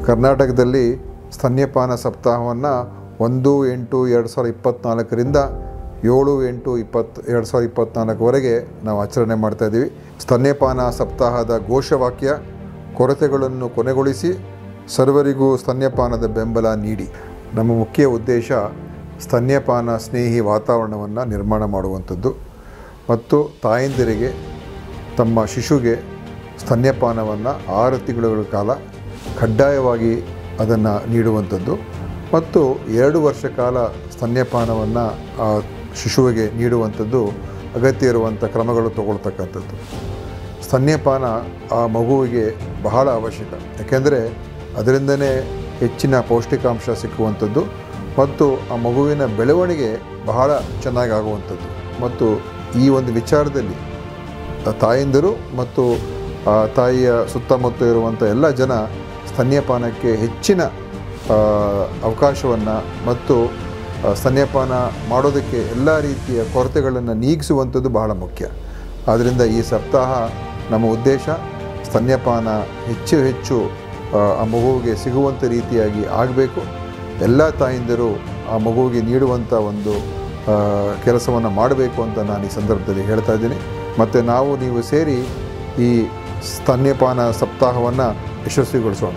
ಕರ್ನಾಟಕದಲ್ಲಿ ಸ್ತನ್ಯಪಾನ ಸಪ್ತಾಹವನ್ನು 1/8/2024ರಿಂದ 7/8/2024ವರೆಗೆ ನಾವು ಆಚರಣೆ ಮಾಡ್ತಾಯಿದ್ದೀವಿ. ಸ್ತನ್ಯಪಾನ ಸಪ್ತಾಹದ ಘೋಷವಾಕ್ಯ ಕೊರತೆಗಳನ್ನು ಕೊನೆಗೊಳಿಸಿ ಸರ್ವರಿಗೂ ಸ್ತನ್ಯಪಾನದ ಬೆಂಬಲ ನೀಡಿ. ನಮ್ಮ ಮುಖ್ಯ ಉದ್ದೇಶ ಸ್ತನ್ಯಪಾನ ಸ್ನೇಹಿ ವಾತಾವರಣವನ್ನು ನಿರ್ಮಾಣ ಮಾಡುವಂಥದ್ದು ಮತ್ತು ತಾಯಂದಿರಿಗೆ ತಮ್ಮ ಶಿಶುಗೆ ಸ್ತನ್ಯಪಾನವನ್ನು 6 ತಿಂಗಳ ಕಾಲ ಕಡ್ಡಾಯವಾಗಿ ಅದನ್ನು ನೀಡುವಂಥದ್ದು ಮತ್ತು 2 ವರ್ಷ ಕಾಲ ಸ್ತನ್ಯಪಾನವನ್ನು ಆ ಶಿಶುವಿಗೆ ನೀಡುವಂಥದ್ದು ಅಗತ್ಯ ಇರುವಂಥ ಕ್ರಮಗಳು ತಗೊಳ್ತಕ್ಕಂಥದ್ದು. ಸ್ತನ್ಯಪಾನ ಆ ಮಗುವಿಗೆ ಬಹಳ ಅವಶ್ಯಕ, ಯಾಕೆಂದರೆ ಅದರಿಂದನೇ ಹೆಚ್ಚಿನ ಪೌಷ್ಟಿಕಾಂಶ ಸಿಕ್ಕುವಂಥದ್ದು ಮತ್ತು ಆ ಮಗುವಿನ ಬೆಳವಣಿಗೆ ಬಹಳ ಚೆನ್ನಾಗಿ ಆಗುವಂಥದ್ದು. ಮತ್ತು ಈ ಒಂದು ವಿಚಾರದಲ್ಲಿ ತಾಯಂದಿರು ಮತ್ತು ತಾಯಿಯ ಸುತ್ತಮುತ್ತ ಇರುವಂಥ ಎಲ್ಲ ಜನ ಸ್ತನ್ಯಪಾನಕ್ಕೆ ಹೆಚ್ಚಿನ ಅವಕಾಶವನ್ನು ಮತ್ತು ಸ್ತನ್ಯಪಾನ ಮಾಡೋದಕ್ಕೆ ಎಲ್ಲ ರೀತಿಯ ಕೊರತೆಗಳನ್ನು ನೀಗಿಸುವಂಥದ್ದು ಬಹಳ ಮುಖ್ಯ. ಆದ್ದರಿಂದ ಈ ಸಪ್ತಾಹ ನಮ್ಮ ಉದ್ದೇಶ ಸ್ತನ್ಯಪಾನ ಹೆಚ್ಚು ಆ ಮಗುವಿಗೆ ಸಿಗುವಂಥ ರೀತಿಯಾಗಿ ಆಗಬೇಕು. ಎಲ್ಲ ತಾಯಂದಿರು ಆ ಮಗುವಿಗೆ ನೀಡುವಂಥ ಒಂದು ಕೆಲಸವನ್ನು ಮಾಡಬೇಕು ಅಂತ ನಾನು ಈ ಸಂದರ್ಭದಲ್ಲಿ ಹೇಳ್ತಾ ಇದ್ದೀನಿ. ಮತ್ತು ನೀವು ಸೇರಿ ಈ ಸ್ತನ್ಯಪಾನ ಸಪ್ತಾಹವನ್ನು ಯಶಸ್ವಿಗೊಳಿಸೋಣ.